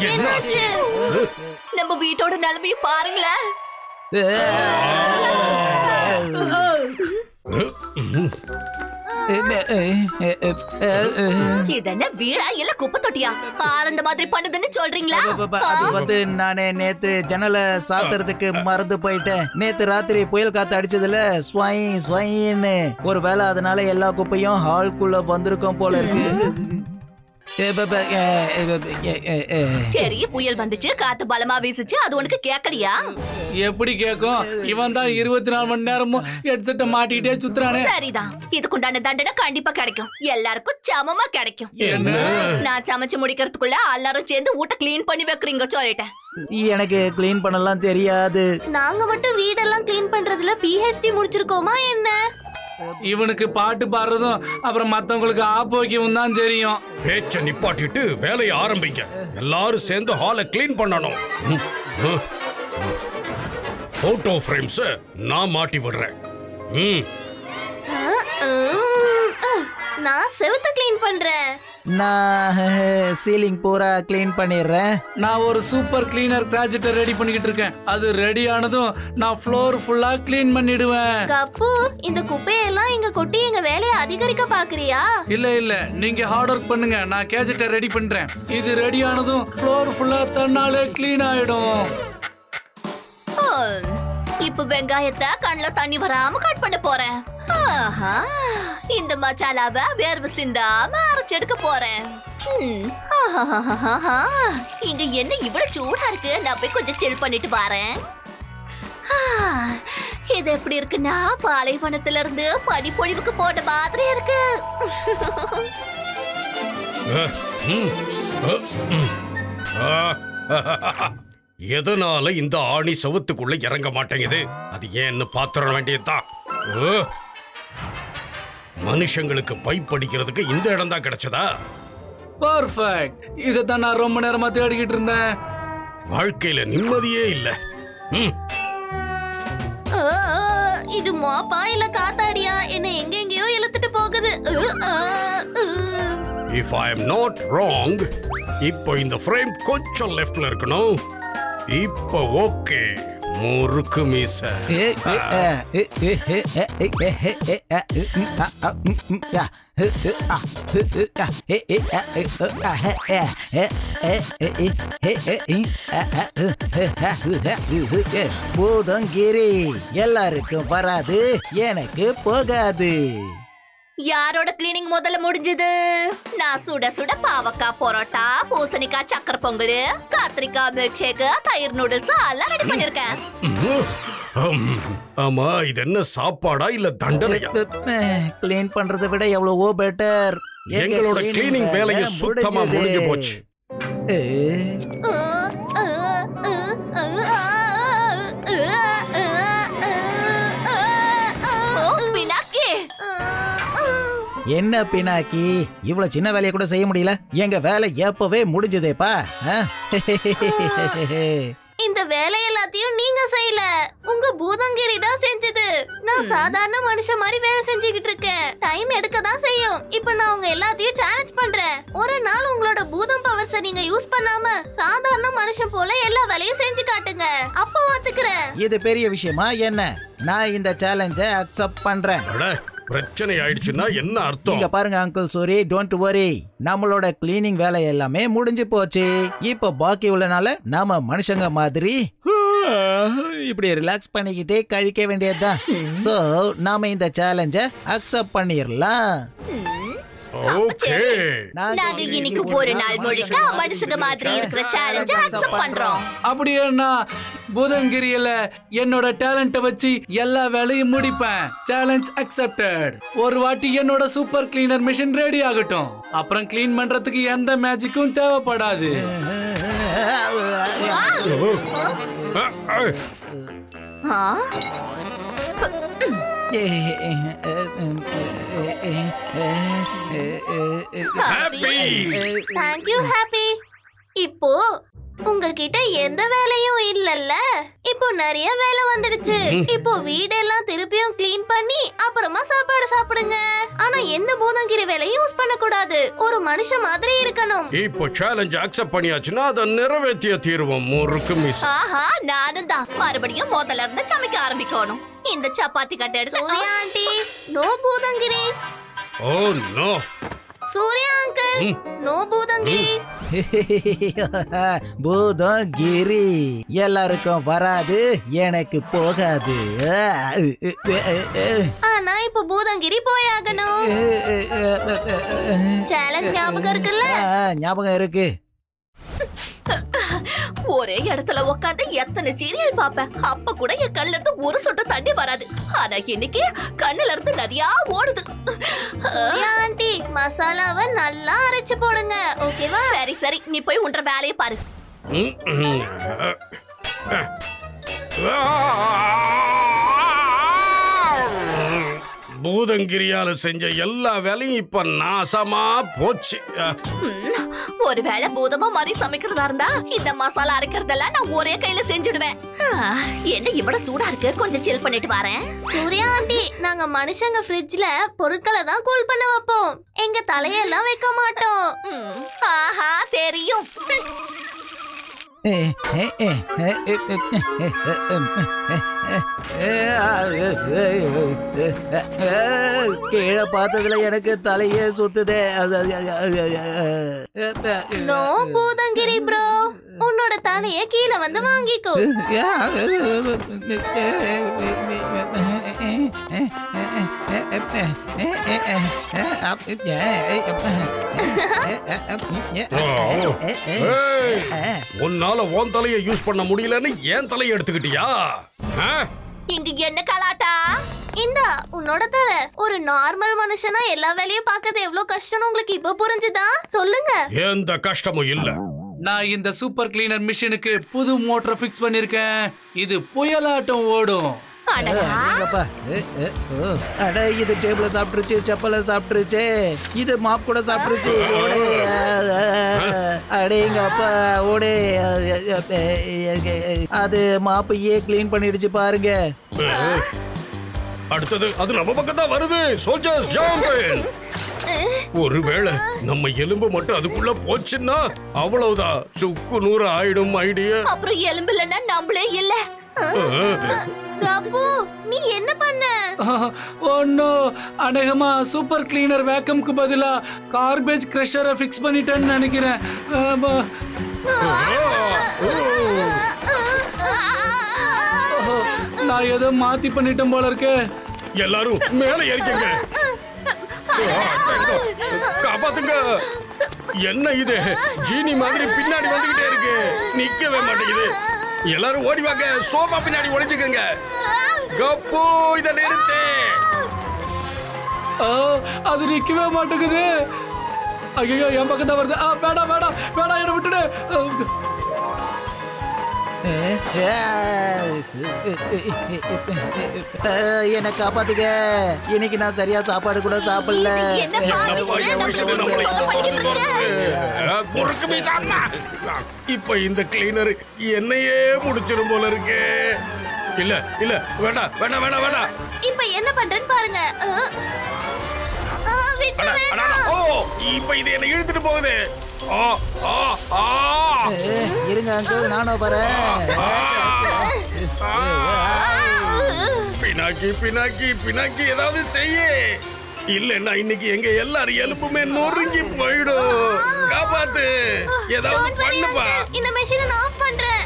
என்னாச்சு? நம்ம வீட்டோட நிலைமைய பாருங்களேன். இதென்ன வீடா இல்ல குப்பை தொட்டியா? ஆரண்ட மாதிரி பண்ணுதுன்னு சொல்றீங்களா? அது நானே நேத்து ஜன்னலை சாத்துறதுக்கு மறந்து போயிட்டேன். நேத்து ராத்திரி புயல் காத்து அடிச்சதுல ஸ்வைன்னு ஒரு வேளை அதனால எல்லா குப்பையும் ஹால்குள்ள வந்திருக்கும் போல இருக்கு. சரி, புயல் வந்துச்சு, காத்து பலமா வீசுச்சு, அது உனக்கு கேட்கலையா? எப்படி கேக்கும்? இவன் தான் 24 மணி நேரமும் ஹெட்செட்டை மாட்டிட்டே சுத்துறானே. சரிதான், இதுக்குண்டான தண்டனை கண்டிப்பா கிடைக்கும். எல்லாருக்கும் சமமா கிடைக்கும். நான் சமைச்சு முடிக்கிறதுக்குள்ள எல்லாரும் சேர்ந்து வீட்டை கிளீன் பண்ணி வைக்கிறீங்க சொல்லிட்டேன். எனக்கு கிளீன் பண்ணலாம் தெரியாது. நாங்க மட்டும் வீடெல்லாம் கிளீன் பண்றதுல PhD முடிச்சிருக்கோமா என்ன? இவனுக்கு பாட்டு பாடுறதும் அப்புறம் மத்தவங்களுக்கு ஆப்போக்கியம் தான் தெரியும். பேச்ச நிப்பாட்டிட்டு வேலையை ஆரம்பிங்க. எல்லாரும் சேர்ந்து ஹாலை கிளீன் பண்ணணும். போட்டோ ஃப்ரேம்ஸ் நான் மாட்டி விடுறேன். நான் செவுத்த கிளீன் பண்றேன். நான் சீலிங் பூரா கிளீன் பண்ணிடுறேன். நான் ஒரு சூப்பர் கிளீனர் ப்ராஜெக்ட் ரெடி பண்ணிக்கிட்டு இருக்கேன். அது ரெடி ஆனதும் நான் ஃப்ளோர் ஃபுல்லா கிளீன் பண்ணிடுவேன். கப்பு, இந்த குப்பையெல்லாம் இங்க கொட்டி எங்க வேலையை அதிகரிக்க பாக்குறியா? இல்ல நீங்க ஹார்ட் ஒர்க் பண்ணுங்க, நான் கேஜெட்டை ரெடி பண்றேன். இது ரெடி ஆனதும் ஃப்ளோர் ஃபுல்லா தன்னாலே கிளீன் ஆயிடும். இப்ப வெங்காயத்தை கண்ணுல தண்ணி வராம கட் பண்ண போறேன். இந்த மசாலாவை வேர்வை சிந்தாம அரைச்செடுக்க போறேன். இங்க என்ன இவ்வளவு சூடா இருக்கு? நான் போய் கொஞ்சம் சில் பண்ணிட்டு வரேன். இது எப்படி இருக்குன்னா பாலைவனத்துல இருந்து பனிப்பொழிவுக்கு போட்ட மாதிரி இருக்கு. எதனால இந்த ஆணி சவுத்துக்குள்ள இறங்க மாட்டேங்குது? அது ஏன்னு பாத்திர வேண்டியதுதான். மனுஷங்களுக்கு பைப் அடிக்கிறதுக்கு இந்த இடம் தான் கிடைச்சதா? பர்ஃபெக்ட். இதைத்தான் நான் ரொம்ப நேரமா தேடிக்கிட்டு இருந்தேன். வாழ்க்கையில நிம்மதியே இல்ல. இது மாப்பா இல்ல காத்தாடியா? என்ன எங்கெங்கயோ இழுத்துட்டு போகுது. If I am not wrong, இப்போ இந்த ஃப்ரேம் கொஞ்சம் லெஃப்ட்ல இருக்கணும். இப்போ ஓகே. முறுக்கு மீச. பூதங்கிரி எல்லாருக்கும் வராது, எனக்கு போகாது. யாரோட கிளீனிங் முதல்ல முடிஞ்சது? நான் சுட சுட பாவக்காய் பரோட்டா, பூசணிக்காய் சக்கரை பொங்கல், கத்திரிக்காய் மில்க் ஷேக், தயிர் நூடுல்ஸ் எல்லாம் ரெடி பண்ணிருக்கேன். ஆமா, இது என்ன சாப்பாடா இல்ல தண்டனையா? கிளீன் பண்றதை விட எவ்வளவோ பெட்டர். எங்களோட கிளீனிங் வேலையை சுத்தமா முடிஞ்சு போச்சு. என்ன பினாக்கி, இவ்வளவு சின்ன வேலையை கூட செய்ய முடியல? எங்க வேலை எப்பவே முடிஞ்சதேப்பா. இந்த வேலை எல்லாத்தையும் நீங்க செய்யல, உங்க பூதங்கிரி தான் செஞ்சது. நான் சாதாரண மனுஷன் மாதிரி வேலை செஞ்சுக்கிட்டு இருக்கேன். டைம் எடுக்க தான் செய்யும். இப்ப நான் உங்க எல்லாத்தையும் சேலஞ்ச் பண்றேன். ஒரு நாள் உங்களோட பூதம் பவர்ஸ நீங்க யூஸ் பண்ணாம சாதாரண மனுஷன் போல எல்லா வேலையும் செஞ்சு காட்டுங்க. அப்ப ஒத்துக்கிறேன். இது பெரிய விஷயமா என்ன? நான் இந்த சேலஞ்சை அக்செப்ட் பண்றேன். பிரச்சனை ஆயிடுச்சுன்னா என்ன அர்த்தம்? இங்க பாருங்க அங்கிள் சூரி, டோன்ட் வரி. நம்மளோட கிளீனிங் வேலை எல்லாமே முடிஞ்சு போச்சு. இப்போ பாக்கி உள்ளனால நாம மனுஷங்க மாதிரி இப்படி ரிலாக்ஸ் பண்ணிக்கிட்டே கழிக்க வேண்டியதுதான். சோ நாம இந்த சேலஞ்ச அக்செப்ட் பண்ணிரலாம். நாங்க இன்னைக்கு ஒரு நாள் முழுக்க மனுஷங்க மாதிரி இருக்கிற சேலஞ்ச அக்செப்ட் பண்றோம். அப்படின்னா பூதங்கிரியில என்னோட டேலண்ட வச்சு எல்லா வேலையும் முடிப்பேன். Challenge accepted. ஒரு வாட்டி என்னோட சூப்பர் கிளீனர் மிஷின் ரெடி ஆகட்டும். அப்புறம் கிளீன் பண்றதுக்கு எந்த மேஜிக்கும் தேவைப்படாது. Thank you, Happy. இப்போ உங்ககிட்ட எந்த வேலையும் இல்லல்ல. இப்போ நிறைய வேலை வந்துடுச்சு. இப்போ வீடெல்லாம் திருப்பியும் க்ளீன் பண்ணி அப்புறமா சாப்பாடு சாப்பிடுங்க. ஆனா எந்த பூதங்கிரி வேலையும் யூஸ் பண்ண கூடாது. ஒரு மனுஷன் மாதிரி இருக்கணும். இப்போ சேலஞ்ச் அக்செப்ட் பண்ணியாச்சுன்னா அதை நிறைவேற்றிய தீர்வோம். முறுக்கு மிஸ். ஆஹா, நானும் தான் மறுபடியும் முதல்ல இருந்து சமைக்க ஆரம்பிக்கணும். இந்த சப்பாத்தி கட்டை எடுத்து சூர்யா ஆண்டி, நோ பூதங்கிரி. Oh no. Surya uncle, no பூதங்கிரி. பூதங்கிரி எல்லாருக்கும் வராது, எனக்கு போகாது. ஆனா இப்ப பூதங்கிரி போயாகணும். சேலஞ்ச் ஞாபகம் இருக்குல்ல? ஞாபகம் இருக்கு. ஒரே இடத்துல உட்காந்து எத்தனை சீரியல் பாப்பேன். அப்ப கூட என் கண்ணுல இருந்து ஒரு சொட்டு தண்ணி வராது. ஆனா இன்னைக்கு கண்ணுல இருந்து நிறையா ஓடுது. சூர்யா ஆண்டி, மசாலாவை நல்லா அரைச்சு போடுங்க, ஓகேவா? சரி சரி, நீ போய் உன்ற வேலையை பாரு. பூதங்கிரியால செஞ்ச எல்லா வேலையும் இப்ப நாசமா போச்சு. ஒருவேளை பூதமா மாதிரி சமைக்கிறதா இருந்தா இந்த மசாலா அரைக்கிறதெல்லாம் நான் ஒரே கையில செஞ்சுடுவேன். என்ன இவ்வளவு சூடா இருக்கு, கொஞ்சம் சில் பண்ணிட்டு வரேன். சூர்யா ஆண்டி, நாங்க மனுஷங்க ஃப்ரிட்ஜ்ல பொருட்களை தான் கூல் பண்ண வைப்போம். எங்க தலையெல்லாம் வைக்க மாட்டோம். ஆஹா, தெரியும். கீழே பார்த்ததுல எனக்கு தலையே சுத்துதே. நோ பூதங்கிரி ப்ரோ, உன்னோட தலைய கீழே வந்து வாங்கிக்கோ. உன்னால உன் தலையை யூஸ் பண்ண முடியலன்னு ஏன் தலையை எடுத்துக்கிட்டியா? இங்க என்ன கலாட்டா? இந்தா உன்னோட தலை. ஒரு நார்மல் மனுஷனா எல்லா வேலையும் பார்க்கறது எவ்வளவு கஷ்டம்னு உங்களுக்கு இப்ப புரிஞ்சுதா? சொல்லுங்க. எந்த கஷ்டமும் இல்ல. நான் இந்த சூப்பர் கிளீனர் மிஷினுக்கு புது மோட்டர் ஃபிக்ஸ் பண்ணிருக்கேன். இது புயலாட்டம் ஓடும். அட, இது டேபிள சாப்பிட்டுருச்சு, செப்பல சாப்பிட்டுருச்சு, இது மாப் கூட சாப்பிட்டுருச்சு. அடேங்க அப்பா, ஓடே. அது மாப்பையே கிளீன் பண்ணிடுச்சு பாருங்க. அடுத்தது அது நம்ம பக்கம் தான் வருது. Soldiers jump in. ஒருவேளை நம்ம எலும்பு மட்டும் அதுக்குள்ள போச்சுன்னா அவ்வளவுதான், சுக்கு நூறு ஆயிடும். ஐடியா. அப்புறம் எலும்பு இல்லைன்னா நம்மளே இல்ல. ரப்பு, நீ என்ன பண்ண? ஒன்னோ, அநேகமா சூப்பர் கிளீனர் வேக்கம்க்கு பதிலா கார்பேஜ் கிரஷரை ஃபிக்ஸ் பண்ணிட்டேன்னு நினைக்கிறேன். நான் ஏதோ மாத்தி பண்ணிட்டேன் போல இருக்கு. எல்லாரும் மேல ஏறிக்கங்க. காப்பாத்துங்க. என்ன இது, ஜீனி மாதிரி பின்னாடி வந்துகிட்டே இருக்கு, நிக்கவே மாட்டேங்குது. எல்லாரும் ஓடி வாங்க, சோபா பின்னாடி ஒளிஞ்சுக்கங்க. கப்பு, இத நிறுத்து. அது நிக்கவே மாட்டேங்குது. ஐயோ, என் பக்கம் தான் வருது. வேடாம் வேடாம் வேடாம், என்ன விட்டுடு. என்ன காப்பாத்துங்க. இன்னைக்கு நான் சரியா சாப்பாடு கூட சாப்பிடல. இப்ப இந்த கிளீனர் என்னையே முடிச்சிடும் போல இருக்கு. இல்ல இல்ல, வேண்டாம் வேண்டாம் வேண்டாம் வேண்டாம். இப்ப என்ன பண்றேன்னு பாருங்க. இப்ப இது என்ன இழுத்துட்டு போகுது. இருங்க அங்கிள், நானும் வரேன். பினாக்கி பினாக்கி பினாக்கி, ஏதாவது செய்ய. இல்லன்னா இன்னைக்கு எங்க எல்லாரும் எலும்புமே நொறுங்கி போயிடும். காப்பாத்து, ஏதாவது பண்ணுப்பா. இந்த மெஷினை நான் ஆஃப் பண்றேன்.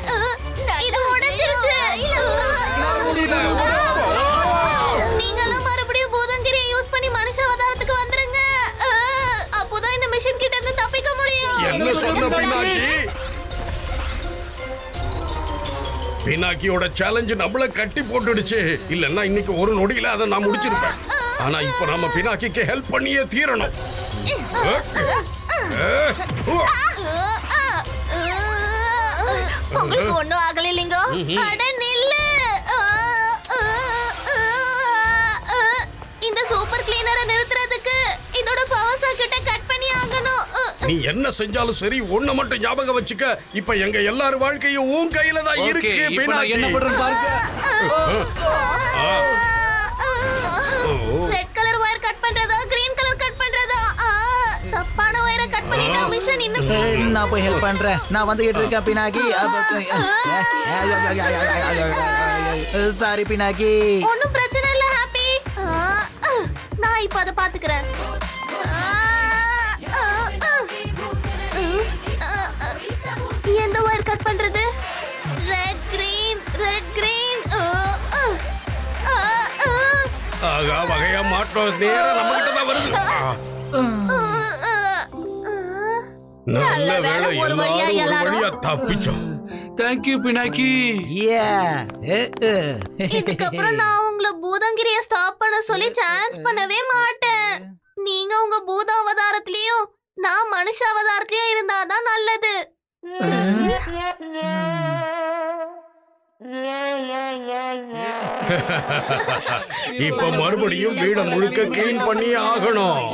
இது உடைஞ்சிருச்சு. நீங்களும் மறுபடியும் பூதங்கிரியை யூஸ் பண்ணி மனுஷ அவதாரத்துக்கு வந்துருங்க. அப்போதான் இந்த மெஷின் கிட்ட இருந்து தப்பிக்க முடியும். என்ன சொன்ன பினாக்கி? பினாக்கியோட சேலஞ்ச் நம்மள கட்டி போட்டுடுச்சு. இல்லன்னா இன்னைக்கு ஒரு நொடியில அதை நான் முடிச்சிருப்பேன். ஆனா இப்ப நாம பினாக்கிக்கு ஹெல்ப் பண்ணியே தீரணும். உங்களுக்கு ஒண்ணும் ஆகல இல்லைங்க? அட நில்லு. இந்த சூப்பர் கிளீனரை நிறுத்துறதுக்கு இதோட பவர் சர்க்யூட்டை கட் பண்ணி ஆகணும். நீ என்ன செஞ்சாலும் சரி ஒண்ணு மட்டும் ஞாபகம் வச்சுக்க. இப்ப எங்க எல்லாரும் வாழ்க்கையும் உன் கையில தான் இருக்கு. என்ன பண்றேன் பாருங்க. ரெட் கலர் வயர் கட் பண்றதா கிரீன் கலர் கட் பண்றதா? தப்பான வயரை கட் பண்ணிட்டா மிஷன் இன்னும். நான் போய் ஹெல்ப் பண்றேன். நான் வந்துகிட்டு இருக்கேன் பினாக்கி. சாரி பினாக்கி. ஒண்ணும் பிரச்சனை இல்ல ஹாப்பி. நான் இப்ப அதை பாத்துக்கிறேன். எந்த வயர் கட் பண்றது? Red green red green. ஆகா வகையா மாட்டோம். நேரா நம்ம கிட்ட தான் வருது. நல்ல வேளை ஒரு வழியா எல்லாரும் ஒரு எல்லாரும். வழியா தப்பிச்சோம். Thank you Pinaki. இதுக்கப்புறம் நான் உங்களை பூதங்கிரிய ஸ்டாப் பண்ண சொல்லி சான்ஸ் பண்ணவே மாட்டேன். நீங்க உங்க பூத அவதாரத்திலயும் நான் மனுஷ அவதாரத்திலயும் இருந்தாதான் நல்லது. இப்ப மறுபடியும் வீட முழுக்க கிளீன் பண்ணி ஆகணும்.